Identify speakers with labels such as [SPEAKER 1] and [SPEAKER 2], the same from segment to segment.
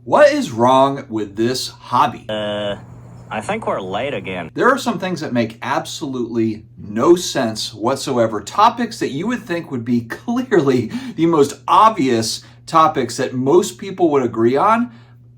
[SPEAKER 1] What is wrong with this hobby?
[SPEAKER 2] I think we're late again.
[SPEAKER 1] There are some things that make absolutely no sense whatsoever. Topics that you would think would be clearly the most obvious topics that most people would agree on.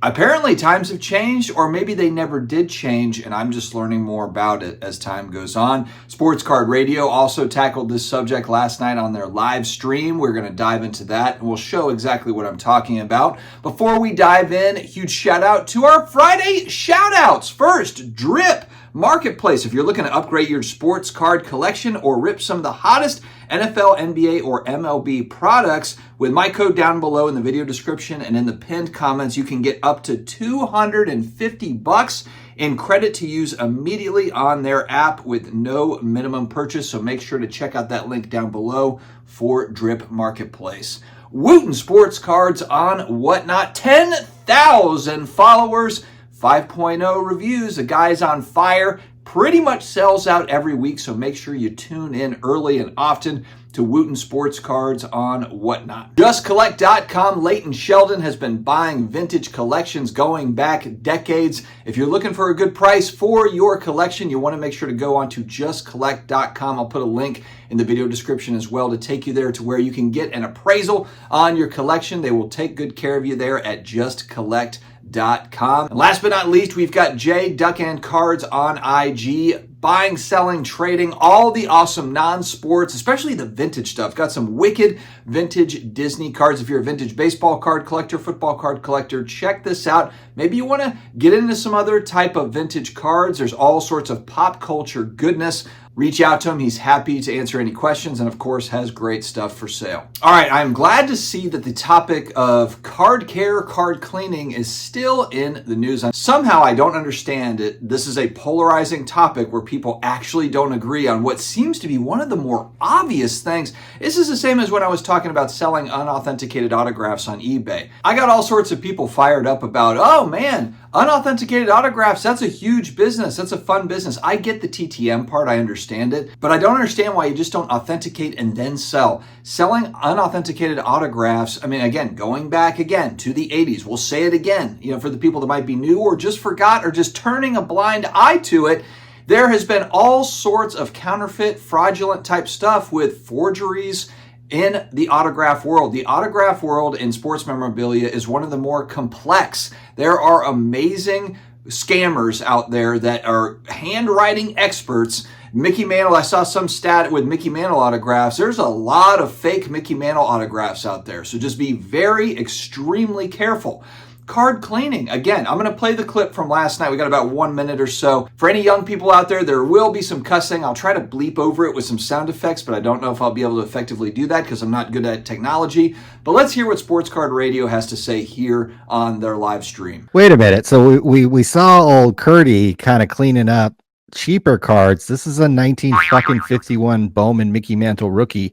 [SPEAKER 1] Apparently times have changed, or maybe they never did change, and I'm just learning more about it as time goes on. Sports Card Radio also tackled this subject last night on their live stream. We're going to dive into that, and we'll show exactly what I'm talking about. Before we dive in, huge shout out to our Friday shout outs. First, Drip Marketplace. If you're looking to upgrade your sports card collection or rip some of the hottest NFL, NBA, or MLB products, with my code down below in the video description and in the pinned comments, you can get up to $250 in credit to use immediately on their app with no minimum purchase. So make sure to check out that link down below for Drip Marketplace. Wooten Sports Cards on Whatnot, 10,000 followers, 5.0 reviews. The guy's on fire. Pretty much sells out every week, so make sure you tune in early and often to Wooten Sports Cards on Whatnot. JustCollect.com. Leighton Sheldon has been buying vintage collections going back decades. If you're looking for a good price for your collection, you want to make sure to go on to JustCollect.com. I'll put a link in the video description as well to take you there to where you can get an appraisal on your collection. They will take good care of you there at JustCollect.com. And last but not least, we've got Jay Duck and Cards on IG. Buying, selling, trading, all the awesome non-sports, especially the vintage stuff. Got some wicked vintage Disney cards. If you're a vintage baseball card collector, football card collector, check this out. Maybe you want to get into some other type of vintage cards. There's all sorts of pop culture goodness. Reach out to him. He's happy to answer any questions and, of course, has great stuff for sale. All right, I'm glad to see that the topic of card care, card cleaning is still in the news. Somehow, I don't understand it. This is a polarizing topic where people actually don't agree on what seems to be one of the more obvious things. This is the same as when I was talking about selling unauthenticated autographs on eBay. I got all sorts of people fired up about, oh man, unauthenticated autographs, that's a huge business. That's a fun business. I get the TTM part. I understand it. But I don't understand why you just don't authenticate and then sell. Selling unauthenticated autographs, I mean, again, going back again to the 80s, we'll say it again, for the people that might be new or just forgot or just turning a blind eye to it. There has been all sorts of counterfeit, fraudulent type stuff with forgeries in the autograph world. The autograph world in sports memorabilia is one of the more complex. There are amazing scammers out there that are handwriting experts. Mickey Mantle, I saw some stat with Mickey Mantle autographs. There's a lot of fake Mickey Mantle autographs out there. So just be very, extremely careful. Card cleaning. Again, I'm going to play the clip from last night. We got about 1 minute or so. For any young people out there, there will be some cussing. I'll try to bleep over it with some sound effects, but I don't know if I'll be able to effectively do that because I'm not good at technology. But let's hear what Sports Card Radio has to say here on their live stream.
[SPEAKER 3] Wait a minute. So we saw old Curdy kind of cleaning up cheaper cards. This is a 1951 Bowman Mickey Mantle rookie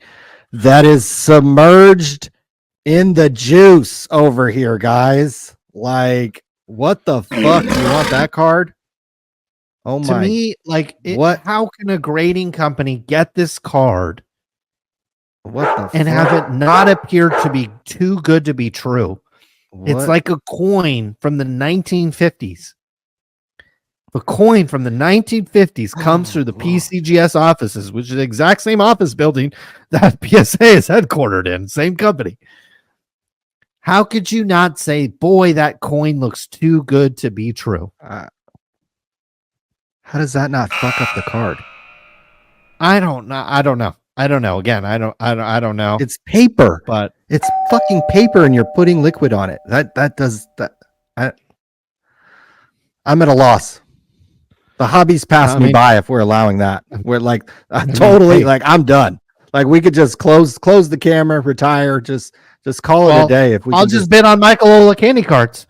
[SPEAKER 3] that is submerged in the juice over here, guys. Like, what the fuck? Do you want that card? Oh my.
[SPEAKER 4] To me, what? How can a grading company get this card
[SPEAKER 3] what the
[SPEAKER 4] and
[SPEAKER 3] fuck?
[SPEAKER 4] have it not appear to be too good to be true?
[SPEAKER 3] What?
[SPEAKER 4] It's like a coin from the 1950s. The coin from the 1950s comes through the PCGS offices, which is the exact same office building that PSA is headquartered in, same company. How could you not say, boy, that coin looks too good to be true?
[SPEAKER 3] How does that not fuck up the card?
[SPEAKER 4] I don't know. Again, I don't know.
[SPEAKER 3] It's paper,
[SPEAKER 4] But
[SPEAKER 3] it's fucking paper, and you're putting liquid on it. That does that. I'm at a loss. The hobby's passed me by if we're allowing that. We're like totally like I'm done. Like we could just close the camera, retire, just call it a day. If we,
[SPEAKER 4] I'll just bid on Michael Olakani cards.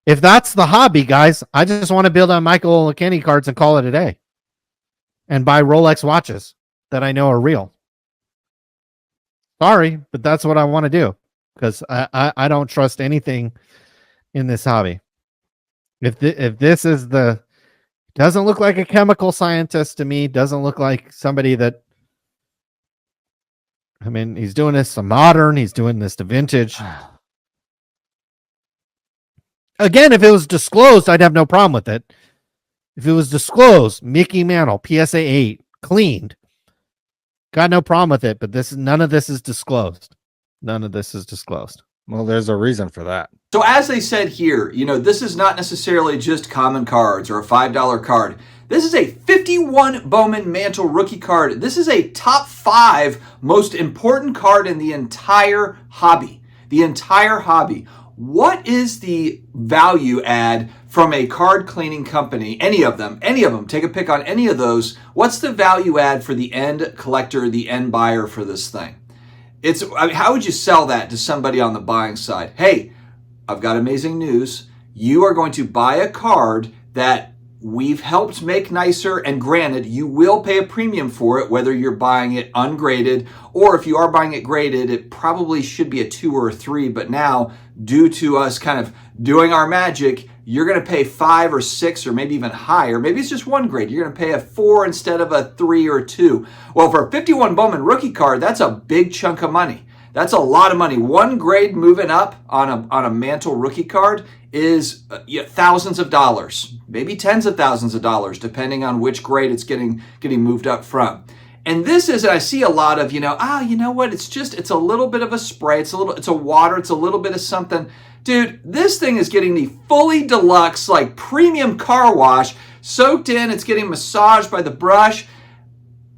[SPEAKER 4] If that's the hobby, guys, I just want to build on Michael Olakani cards and call it a day, and buy Rolex watches that I know are real. Sorry, but that's what I want to do because I don't trust anything in this hobby. If this is doesn't look like a chemical scientist to me, doesn't look like somebody that. I mean, he's doing this to modern. He's doing this to vintage. Again, if it was disclosed, I'd have no problem with it. If it was disclosed, Mickey Mantle, PSA 8, cleaned, got no problem with it. But none of this is disclosed. None of this is disclosed.
[SPEAKER 3] Well, there's a reason for that.
[SPEAKER 1] So as they said here, this is not necessarily just common cards or a $5 card. This is a 51 Bowman Mantle rookie card. This is a top 5 most important card in the entire hobby. The entire hobby. What is the value add from a card cleaning company? Any of them, take a pick on any of those. What's the value add for the end collector, the end buyer for this thing? How would you sell that to somebody on the buying side? Hey, I've got amazing news. You are going to buy a card that we've helped make nicer, and granted, you will pay a premium for it, whether you're buying it ungraded, or if you are buying it graded, it probably should be a 2 or a 3, but now, due to us kind of doing our magic, you're going to pay 5 or 6 or maybe even higher. Maybe it's just one grade. You're going to pay a 4 instead of a 3 or a 2. Well, for a 51 Bowman rookie card, that's a big chunk of money. That's a lot of money. One grade moving up on a Mantle rookie card is thousands of dollars, maybe tens of thousands of dollars, depending on which grade it's getting moved up from. And this is, I see a lot of, you know what? It's a little bit of a spray. It's a water. It's a little bit of something. Dude, this thing is getting the fully deluxe, like premium car wash, soaked in. It's getting massaged by the brush.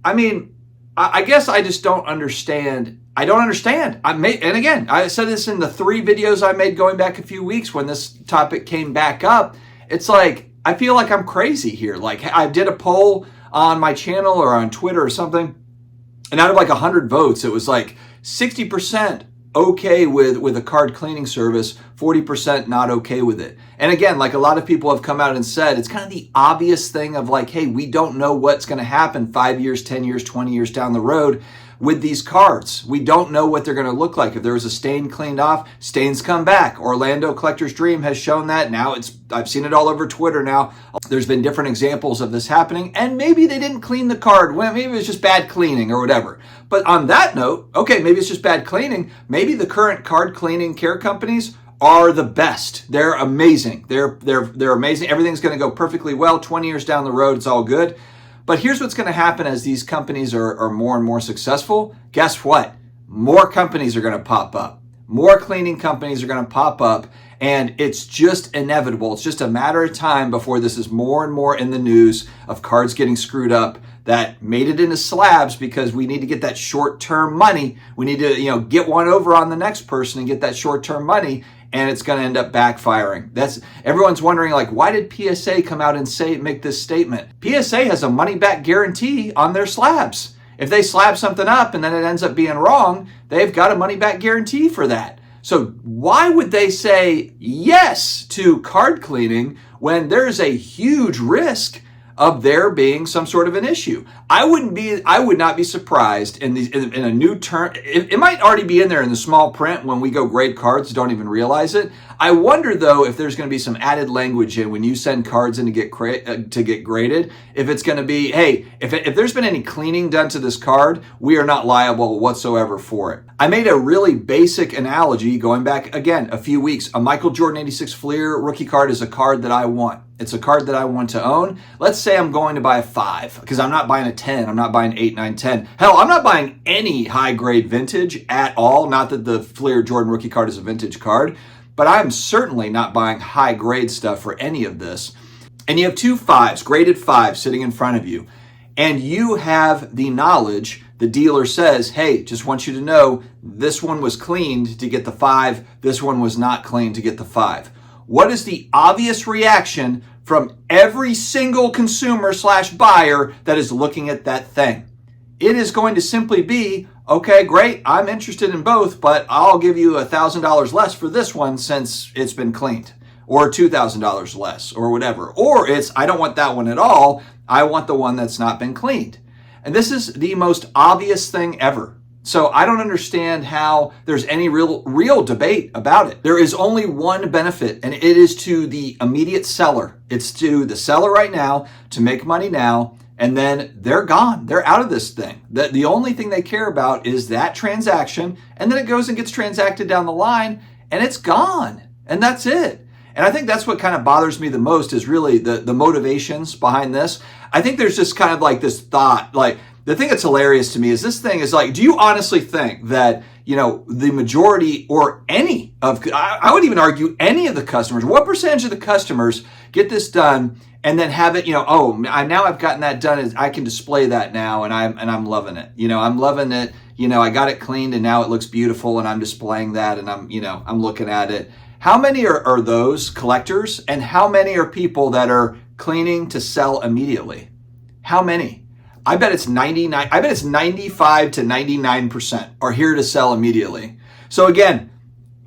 [SPEAKER 1] I mean, I guess I just don't understand. I don't understand. And again, I said this in the 3 videos I made going back a few weeks when this topic came back up. It's like, I feel like I'm crazy here. Like, I did a poll on my channel or on Twitter or something, and out of like 100 votes, it was like 60% okay with a card cleaning service, 40% not okay with it. And again, like a lot of people have come out and said, it's kind of the obvious thing of like, hey, we don't know what's going to happen 5 years, 10 years, 20 years down the road with these cards. We don't know what they're going to look like. If there was a stain cleaned off, stains come back. Orlando Collector's Dream has shown that. Now I've seen it all over Twitter now. There's been different examples of this happening, and maybe they didn't clean the card. Well, maybe it was just bad cleaning or whatever. But on that note, okay, maybe it's just bad cleaning. Maybe the current card cleaning care companies are the best. They're amazing. They're amazing. Everything's going to go perfectly well. 20 years down the road, it's all good. But here's what's going to happen as these companies are more and more successful. Guess what? More companies are going to pop up. More cleaning companies are going to pop up, and it's just inevitable. It's just a matter of time before this is more and more in the news of cards getting screwed up that made it into slabs because we need to get that short-term money. We need to, get one over on the next person and get that short-term money, and it's going to end up backfiring. Everyone's wondering, like, why did PSA come out and make this statement? PSA has a money-back guarantee on their slabs. If they slab something up and then it ends up being wrong, they've got a money-back guarantee for that. So why would they say yes to card cleaning when there's a huge risk of there being some sort of an issue? I would not be surprised in a new term. It might already be in there in the small print when we go grade cards, don't even realize it. I wonder though if there's going to be some added language in when you send cards in to get graded. If it's going to be, hey, if there's been any cleaning done to this card, we are not liable whatsoever for it. I made a really basic analogy going back again a few weeks. A Michael Jordan 86 Fleer rookie card is a card that I want. It's a card that I want to own. Let's say I'm going to buy a 5 because I'm not buying a 10. I'm not buying 8, 9, 10. Hell, I'm not buying any high grade vintage at all. Not that the Fleer Jordan rookie card is a vintage card, but I'm certainly not buying high grade stuff for any of this. And you have 2 5s, graded 5s sitting in front of you, and you have the knowledge. The dealer says, hey, just want you to know this one was cleaned to get the 5. This one was not cleaned to get the 5. What is the obvious reaction from every single consumer / buyer that is looking at that thing? It is going to simply be, okay, great, I'm interested in both, but I'll give you $1,000 less for this one since it's been cleaned, or $2,000 less, or whatever. Or it's, I don't want that one at all, I want the one that's not been cleaned. And this is the most obvious thing ever. So I don't understand how there's any real debate about it. There is only one benefit, and it is to the immediate seller. It's to the seller right now to make money now, and then they're gone. They're out of this thing. The only thing they care about is that transaction, and then it goes and gets transacted down the line, and it's gone. And that's it. And I think that's what kind of bothers me the most is really the motivations behind this. I think there's just kind of like this thought, like the thing that's hilarious to me is this thing is like, do you honestly think that, you know, the majority or any of, I would even argue any of the customers, what percentage of the customers get this done and then have it, you know, oh, now I've gotten that done, I can display that now and I'm loving it. You know, I'm loving it. You know, I got it cleaned and now it looks beautiful and I'm displaying that and I'm looking at it. How many are those collectors and how many are people that are cleaning to sell immediately? How many? I bet it's 95 to 99% are here to sell immediately. So again,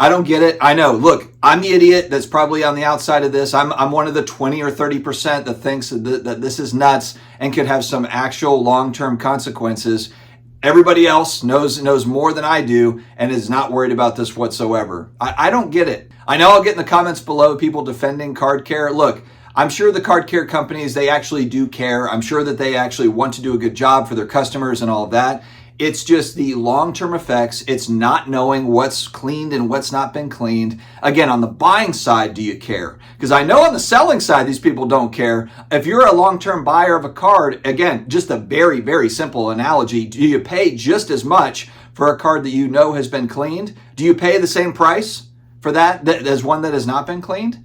[SPEAKER 1] I don't get it. I know, look, I'm the idiot that's probably on the outside of this. I'm one of the 20 or 30% that thinks that this is nuts and could have some actual long-term consequences. Everybody else knows more than I do and is not worried about this whatsoever. I don't get it. I know I'll get in the comments below people defending Card Care. Look, I'm sure the card care companies, they actually do care. I'm sure that they actually want to do a good job for their customers and all of that. It's just the long-term effects. It's not knowing what's cleaned and what's not been cleaned. Again, on the buying side, do you care? Because I know on the selling side, these people don't care. If you're a long-term buyer of a card, again, just a very, very simple analogy. Do you pay just as much for a card that you know has been cleaned? Do you pay the same price for that as one that has not been cleaned?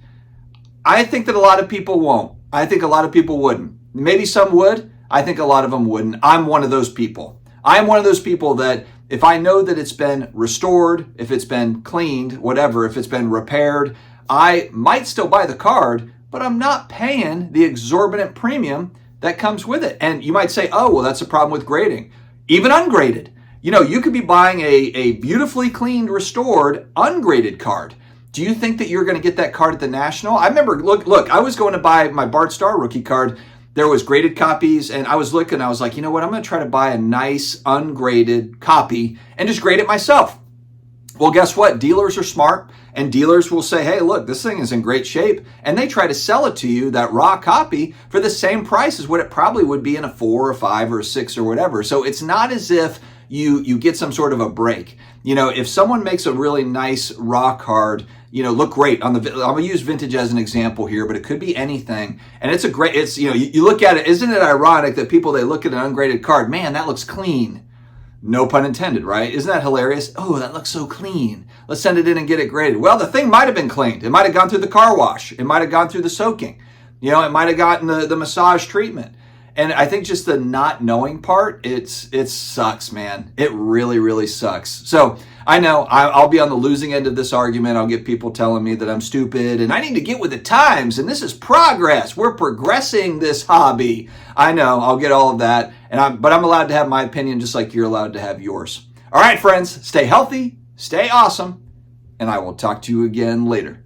[SPEAKER 1] I think that a lot of people won't. I think a lot of people wouldn't. Maybe some would. I think a lot of them wouldn't. I'm one of those people. I'm one of those people that if I know that it's been restored, if it's been cleaned, whatever, if it's been repaired, I might still buy the card, but I'm not paying the exorbitant premium that comes with it. And you might say, oh, well, that's a problem with grading. Even ungraded. You know, you could be buying a beautifully cleaned, restored, ungraded card. Do you think that you're going to get that card at the National? I remember, look, I was going to buy my Bart Starr rookie card. There was graded copies, and I was looking, I was like, you know what? I'm going to try to buy a nice ungraded copy and just grade it myself. Well, guess what? Dealers are smart, and dealers will say, hey, look, this thing is in great shape, and they try to sell it to you, that raw copy, for the same price as what it probably would be in a 4 or 5 or 6 or whatever. So it's not as if you get some sort of a break. You know, if someone makes a really nice raw card, you know, look great on the, I'm going to use vintage as an example here, but it could be anything. And it's a great, it's, you know, you look at it, isn't it ironic that people, they look at an ungraded card, man, that looks clean. No pun intended, right? Isn't that hilarious? Oh, that looks so clean. Let's send it in and get it graded. Well, the thing might have been cleaned. It might have gone through the car wash. It might have gone through the soaking. You know, it might have gotten the massage treatment. And I think just the not knowing part, it sucks, man. It really, really sucks. So I know I'll be on the losing end of this argument. I'll get people telling me that I'm stupid and I need to get with the times. And this is progress. We're progressing this hobby. I know I'll get all of that. But I'm allowed to have my opinion just like you're allowed to have yours. All right, friends, stay healthy, stay awesome, and I will talk to you again later.